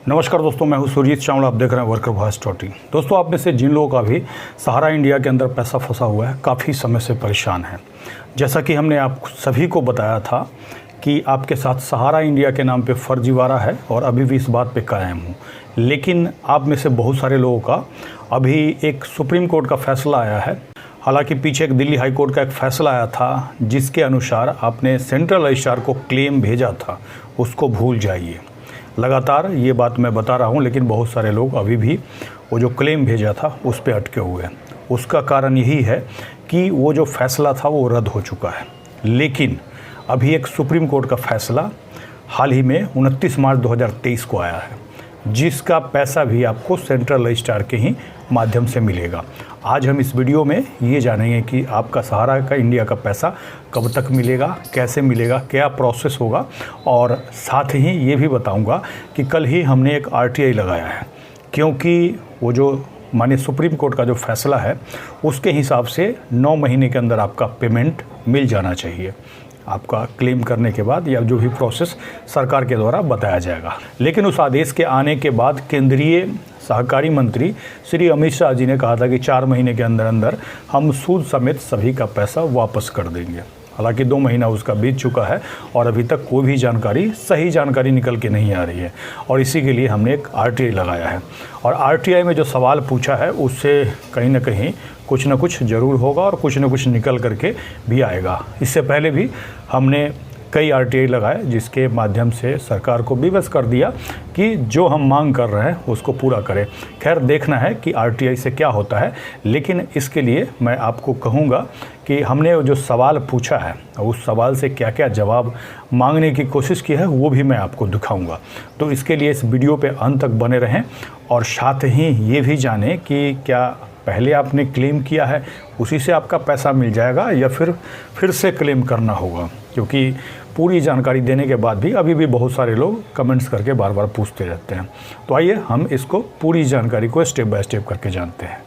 नमस्कार दोस्तों, मैं हूं सुरजीत चावला। आप देख रहे हैं वर्कर वॉइस .in। दोस्तों, आप में से जिन लोगों का भी सहारा इंडिया के अंदर पैसा फंसा हुआ है, काफ़ी समय से परेशान है। जैसा कि हमने आप सभी को बताया था कि आपके साथ सहारा इंडिया के नाम पे फर्जीवाड़ा है और अभी भी इस बात पे कायम हूँ। लेकिन आप में से बहुत सारे लोगों का अभी एक सुप्रीम कोर्ट का फैसला आया है। हालांकि पीछे एक दिल्ली हाई कोर्ट का एक फैसला आया था जिसके अनुसार आपने सेंट्रल रजिस्ट्रार को क्लेम भेजा था, उसको भूल जाइए। लगातार ये बात मैं बता रहा हूँ, लेकिन बहुत सारे लोग अभी भी वो जो क्लेम भेजा था उस पे अटके हुए हैं। उसका कारण यही है कि वो जो फैसला था वो रद्द हो चुका है। लेकिन अभी एक सुप्रीम कोर्ट का फैसला हाल ही में 29 मार्च 2023 को आया है, जिसका पैसा भी आपको सेंट्रल रजिस्ट्रार के ही माध्यम से मिलेगा। आज हम इस वीडियो में ये जानेंगे कि आपका सहारा का इंडिया का पैसा कब तक मिलेगा, कैसे मिलेगा, क्या प्रोसेस होगा, और साथ ही ये भी बताऊंगा कि कल ही हमने एक RTI लगाया है, क्योंकि वो जो माननीय सुप्रीम कोर्ट का जो फैसला है उसके हिसाब से 9 महीने के अंदर आपका पेमेंट मिल जाना चाहिए, आपका क्लेम करने के बाद, या जो भी प्रोसेस सरकार के द्वारा बताया जाएगा। लेकिन उस आदेश के आने के बाद केंद्रीय सहकारी मंत्री श्री अमित शाह जी ने कहा था कि 4 महीने के अंदर अंदर हम सूद समेत सभी का पैसा वापस कर देंगे। हालांकि 2 महीना उसका बीत चुका है और अभी तक कोई भी जानकारी, सही जानकारी निकल के नहीं आ रही है, और इसी के लिए हमने एक RTI लगाया है। और RTI में जो सवाल पूछा है उससे कहीं ना कहीं कुछ ना कुछ ज़रूर होगा और कुछ ना कुछ निकल करके भी आएगा। इससे पहले भी हमने कई RTI लगाए जिसके माध्यम से सरकार को विवश कर दिया कि जो हम मांग कर रहे हैं उसको पूरा करें। खैर, देखना है कि RTI से क्या होता है, लेकिन इसके लिए मैं आपको कहूँगा कि हमने जो सवाल पूछा है उस सवाल से क्या क्या जवाब मांगने की कोशिश की है वो भी मैं आपको दिखाऊंगा। तो इसके लिए इस वीडियो पे अंत तक बने रहें, और साथ ही ये भी जानें कि क्या पहले आपने क्लेम किया है उसी से आपका पैसा मिल जाएगा या फिर से क्लेम करना होगा, क्योंकि पूरी जानकारी देने के बाद भी अभी भी बहुत सारे लोग कमेंट्स करके बार बार पूछते रहते हैं। तो आइए हम इसको पूरी जानकारी को स्टेप बाय स्टेप करके जानते हैं।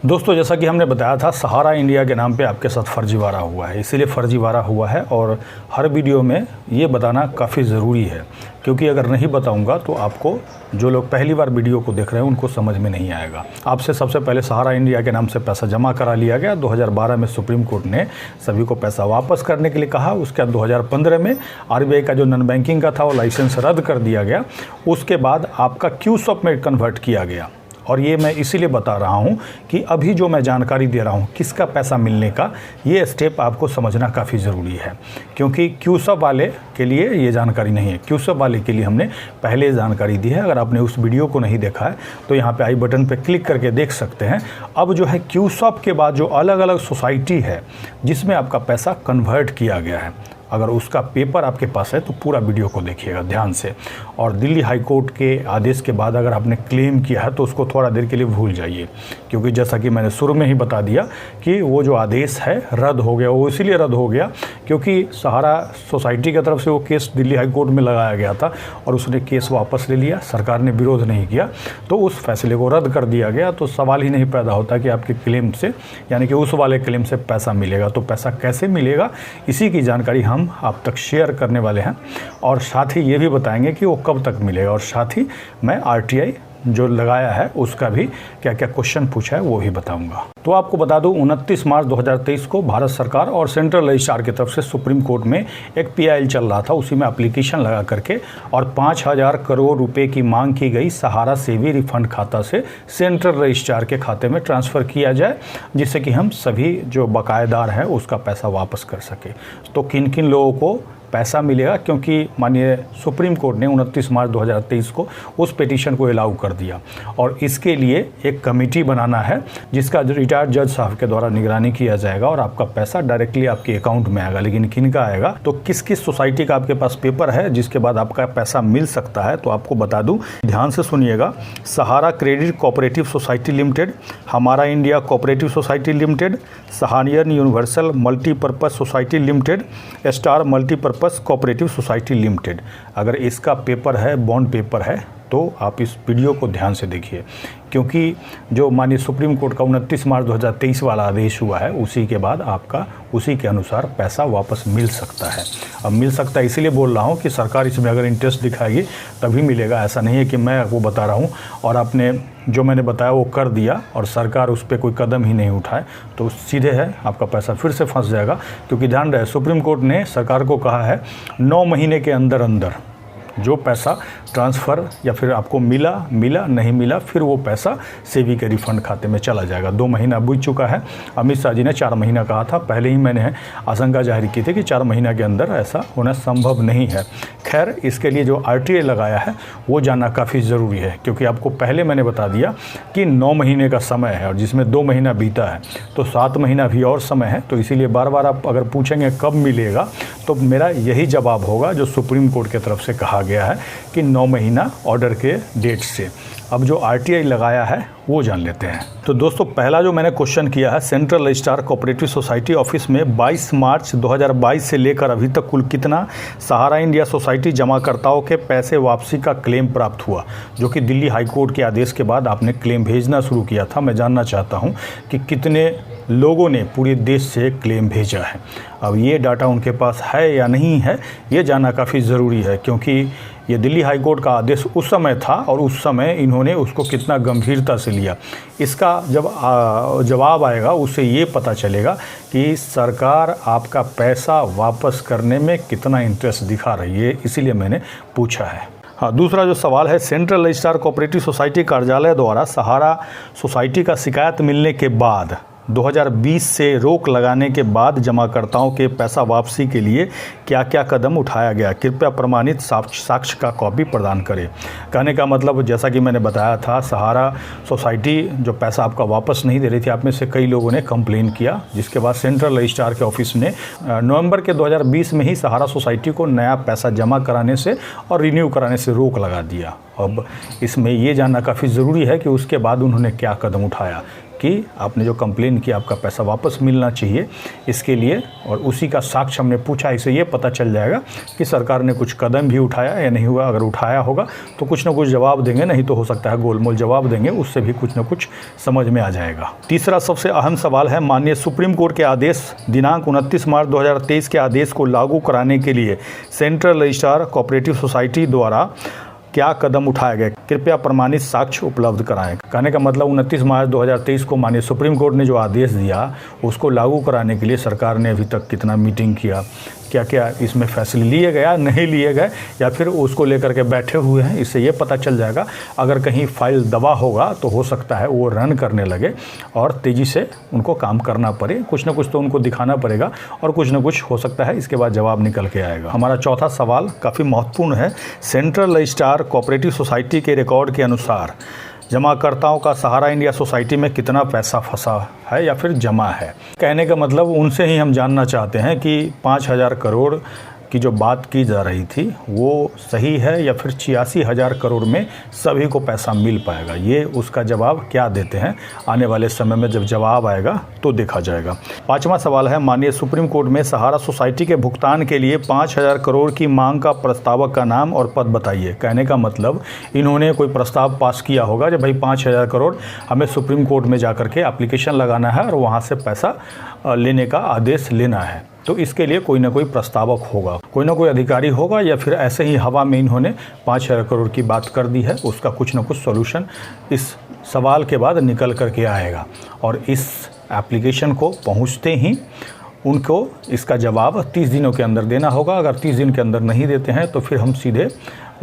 दोस्तों, जैसा कि हमने बताया था, सहारा इंडिया के नाम पे आपके साथ फर्जीवाड़ा हुआ है। इसीलिए फर्जीवाड़ा हुआ है और हर वीडियो में ये बताना काफ़ी ज़रूरी है, क्योंकि अगर नहीं बताऊंगा तो आपको, जो लोग पहली बार वीडियो को देख रहे हैं, उनको समझ में नहीं आएगा। आपसे सबसे पहले सहारा इंडिया के नाम से पैसा जमा करा लिया गया। 2012 में सुप्रीम कोर्ट ने सभी को पैसा वापस करने के लिए कहा। उसके बाद 2015 में RBI का जो नॉन बैंकिंग का था वो लाइसेंस रद्द कर दिया गया। उसके बाद आपका QSOP में कन्वर्ट किया गया। और ये मैं इसीलिए बता रहा हूँ कि अभी जो मैं जानकारी दे रहा हूँ किसका पैसा मिलने का, ये स्टेप आपको समझना काफ़ी ज़रूरी है, क्योंकि QSOP वाले के लिए ये जानकारी नहीं है। QSOP वाले के लिए हमने पहले जानकारी दी है। अगर आपने उस वीडियो को नहीं देखा है तो यहाँ पे आई बटन पे क्लिक करके देख सकते हैं। अब जो है QSOP के बाद जो अलग अलग सोसाइटी है जिसमें आपका पैसा कन्वर्ट किया गया है, अगर उसका पेपर आपके पास है तो पूरा वीडियो को देखिएगा ध्यान से। और दिल्ली हाई कोर्ट के आदेश के बाद अगर आपने क्लेम किया है तो उसको थोड़ा देर के लिए भूल जाइए, क्योंकि जैसा कि मैंने शुरू में ही बता दिया कि वो जो आदेश है रद्द हो गया। वो इसीलिए रद्द हो गया क्योंकि सहारा सोसाइटी की तरफ से वो केस दिल्ली हाई कोर्ट में लगाया गया था और उसने केस वापस ले लिया। सरकार ने विरोध नहीं किया तो उस फैसले को रद्द कर दिया गया। तो सवाल ही नहीं पैदा होता कि आपके क्लेम से, यानी कि उस वाले क्लेम से पैसा मिलेगा। तो पैसा कैसे मिलेगा, इसी की जानकारी हम आप तक शेयर करने वाले हैं, और साथ ही ये भी बताएंगे कि वो कब तक मिलेगा। और साथ ही मैं RTI जो लगाया है उसका भी क्या क्या क्वेश्चन पूछा है वो भी बताऊंगा। तो आपको बता दूं, 29 मार्च 2023 को भारत सरकार और सेंट्रल रजिस्ट्रार की तरफ से सुप्रीम कोर्ट में एक PIL चल रहा था। उसी में एप्लीकेशन लगा करके और 5,000 करोड़ रुपए की मांग की गई सहारा सेवी रिफंड खाता से सेंट्रल रजिस्ट्रार के खाते में ट्रांसफ़र किया जाए, जिससे कि हम सभी जो बकायेदार हैं उसका पैसा वापस कर सके। तो किन किन लोगों को पैसा मिलेगा, क्योंकि माननीय सुप्रीम कोर्ट ने 29 मार्च 2023 को उस पिटीशन को अलाउ कर दिया, और इसके लिए एक कमेटी बनाना है जिसका रिटायर्ड जज साहब के द्वारा निगरानी किया जाएगा और आपका पैसा डायरेक्टली आपके अकाउंट में आएगा। लेकिन किनका आएगा, तो किस किस सोसाइटी का आपके पास पेपर है जिसके बाद आपका पैसा मिल सकता है, तो आपको बता दूं, ध्यान से सुनिएगा। Sahara credit cooperative society limited, Hamara India cooperative society limited, Saharayan universal multipurpose society limited, star multipurpose cooperative society limited. अगर इसका पेपर है, बॉन्ड पेपर है, तो आप इस वीडियो को ध्यान से देखिए, क्योंकि जो माननीय सुप्रीम कोर्ट का 29 मार्च 2023 वाला आदेश हुआ है, उसी के बाद आपका उसी के अनुसार पैसा वापस मिल सकता है। अब मिल सकता है इसीलिए बोल रहा हूँ कि सरकार इसमें अगर इंटरेस्ट दिखाएगी तभी मिलेगा। ऐसा नहीं है कि मैं वो बता रहा हूँ और आपने जो मैंने बताया वो कर दिया और सरकार उस पर कोई कदम ही नहीं उठाए तो सीधे है आपका पैसा फिर से फंस जाएगा। क्योंकि ध्यान रहे, सुप्रीम कोर्ट ने सरकार को कहा है 9 महीने के अंदर अंदर जो पैसा ट्रांसफ़र या फिर आपको मिला नहीं मिला, फिर वो पैसा सेबी के रिफंड खाते में चला जाएगा। 2 महीना बीत चुका है। अमित शाह जी ने 4 महीना कहा था। पहले ही मैंने आशंका जाहिर की थी कि 4 महीना के अंदर ऐसा होना संभव नहीं है। खैर, इसके लिए जो RTA लगाया है वो जानना काफ़ी ज़रूरी है, क्योंकि आपको पहले मैंने बता दिया कि 9 महीने का समय है और जिसमें 2 महीना बीता है तो 7 महीना भी और समय है। तो इसीलिए बार बार आप अगर पूछेंगे कब मिलेगा तो मेरा यही जवाब होगा जो सुप्रीम कोर्ट की तरफ से कहा गया है कि 9 महीना ऑर्डर के डेट से। अब जो RTA लगाया है वो जान लेते हैं। तो दोस्तों, पहला जो मैंने क्वेश्चन किया है, central registrar cooperative society office में 22 मार्च 2022 से लेकर अभी तक कुल कितना सहारा इंडिया सोसाइटी जमाकर्ताओं के पैसे वापसी का क्लेम प्राप्त हुआ, जो कि दिल्ली हाई कोर्ट के आदेश के बाद आपने क्लेम भेजना शुरू किया था। मैं जानना चाहता हूँ कि कितने लोगों ने पूरे देश से क्लेम भेजा है। अब ये डाटा उनके पास है या नहीं है, ये जानना काफ़ी ज़रूरी है, क्योंकि ये दिल्ली हाई कोर्ट का आदेश उस समय था और उस समय इन्होंने उसको कितना गंभीरता से लिया। इसका जब जवाब आएगा उससे ये पता चलेगा कि सरकार आपका पैसा वापस करने में कितना इंटरेस्ट दिखा रही है, इसीलिए मैंने पूछा है। हाँ, दूसरा जो सवाल है, सेंट्रल रजिस्ट्रार कोऑपरेटिव सोसाइटी कार्यालय द्वारा सहारा सोसाइटी का शिकायत मिलने के बाद 2020 से रोक लगाने के बाद जमाकर्ताओं के पैसा वापसी के लिए क्या क्या कदम उठाया गया, कृपया प्रमाणित साक्ष्य का कॉपी प्रदान करें। कहने का मतलब, जैसा कि मैंने बताया था, सहारा सोसाइटी जो पैसा आपका वापस नहीं दे रही थी, आप में से कई लोगों ने कंप्लेन किया, जिसके बाद सेंट्रल रजिस्ट्रार के ऑफिस ने नवंबर के 2020 में ही सहारा सोसाइटी को नया पैसा जमा कराने से और रिन्यू कराने से रोक लगा दिया। अब इसमें ये जानना काफ़ी ज़रूरी है कि उसके बाद उन्होंने क्या कदम उठाया कि आपने जो कंप्लेन किया आपका पैसा वापस मिलना चाहिए, इसके लिए। और उसी का साक्ष्य हमने पूछा, इससे ये पता चल जाएगा कि सरकार ने कुछ कदम भी उठाया या नहीं हुआ। अगर उठाया होगा तो कुछ ना कुछ जवाब देंगे, नहीं तो हो सकता है गोलमोल जवाब देंगे, उससे भी कुछ ना कुछ समझ में आ जाएगा। तीसरा सबसे अहम सवाल है, माननीय सुप्रीम कोर्ट के आदेश दिनांक 29 मार्च 2023 के आदेश को लागू कराने के लिए सेंट्रल रजिस्ट्रार कोऑपरेटिव सोसाइटी द्वारा क्या कदम उठाए गए, कृपया प्रमाणित साक्ष्य उपलब्ध कराएं। कहने का मतलब 29 मार्च 2023 को माननीय सुप्रीम कोर्ट ने जो आदेश दिया उसको लागू कराने के लिए सरकार ने अभी तक कितना मीटिंग किया, क्या क्या इसमें फैसले लिए गए नहीं लिए गए, या फिर उसको लेकर के बैठे हुए हैं, इससे ये पता चल जाएगा। अगर कहीं फाइल दबा होगा तो हो सकता है वो रन करने लगे और तेज़ी से उनको काम करना पड़े, कुछ ना कुछ तो उनको दिखाना पड़ेगा और कुछ ना कुछ हो सकता है इसके बाद जवाब निकल के आएगा। हमारा चौथा सवाल काफ़ी महत्वपूर्ण है, सेंट्रल रजिस्ट्रार कोऑपरेटिव सोसाइटी के रिकॉर्ड के अनुसार जमाकर्ताओं का सहारा इंडिया सोसाइटी में कितना पैसा फंसा है या फिर जमा है। कहने का मतलब उनसे ही हम जानना चाहते हैं कि 5,000 करोड़ की जो बात की जा रही थी वो सही है या फिर 86,000 करोड़ में सभी को पैसा मिल पाएगा। ये उसका जवाब क्या देते हैं, आने वाले समय में जब जवाब आएगा तो देखा जाएगा। पांचवा सवाल है, माननीय सुप्रीम कोर्ट में सहारा सोसाइटी के भुगतान के लिए 5,000 करोड़ की मांग का प्रस्तावक का नाम और पद बताइए। कहने का मतलब इन्होंने कोई प्रस्ताव पास किया होगा जब भाई 5,000 करोड़ हमें सुप्रीम कोर्ट में जाकर के एप्लीकेशन लगाना है और वहाँ से पैसा लेने का आदेश लेना है, तो इसके लिए कोई ना कोई प्रस्तावक होगा, कोई ना कोई अधिकारी होगा, या फिर ऐसे ही हवा में इन्होंने 5,000 करोड़ की बात कर दी है, उसका कुछ ना कुछ सॉल्यूशन इस सवाल के बाद निकल करके आएगा। और इस एप्लीकेशन को पहुंचते ही उनको इसका जवाब 30 दिनों के अंदर देना होगा। अगर 30 दिन के अंदर नहीं देते हैं तो फिर हम सीधे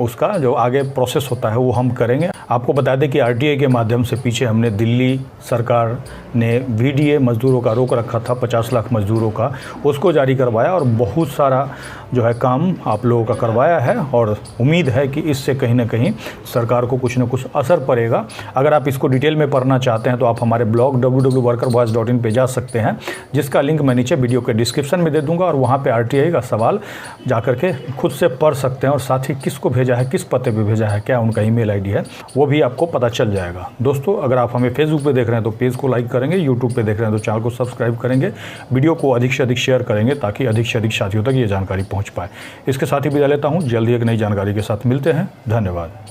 उसका जो आगे प्रोसेस होता है वो हम करेंगे। आपको बता दें कि RTA के माध्यम से पीछे हमने दिल्ली सरकार ने VDA मज़दूरों का रोक रखा था, 50 लाख मज़दूरों का, उसको जारी करवाया और बहुत सारा जो है काम आप लोगों का करवाया है। और उम्मीद है कि इससे कहीं ना कहीं सरकार को कुछ ना कुछ असर पड़ेगा। अगर आप इसको डिटेल में पढ़ना चाहते हैं तो आप हमारे ब्लॉग www.workervoice.in पे जा सकते हैं, जिसका लिंक मैं नीचे वीडियो के डिस्क्रिप्शन में दे दूँगा, और वहाँ पर RTA का सवाल जा कर के खुद से पढ़ सकते हैं, और साथ ही किसको भेजा है, किस पते पे भेजा है, क्या उनका ईमेल आईडी है, वो भी आपको पता चल जाएगा। दोस्तों, अगर आप हमें फेसबुक पे देख रहे हैं तो पेज को लाइक करेंगे, यूट्यूब पे देख रहे हैं तो चैनल को सब्सक्राइब करेंगे, वीडियो को अधिक से अधिक शेयर करेंगे ताकि अधिक से अधिक साथियों तक ये जानकारी पहुंच पाए। इसके साथ ही विदा लेता हूं, जल्दी एक नई जानकारी के साथ मिलते हैं। धन्यवाद।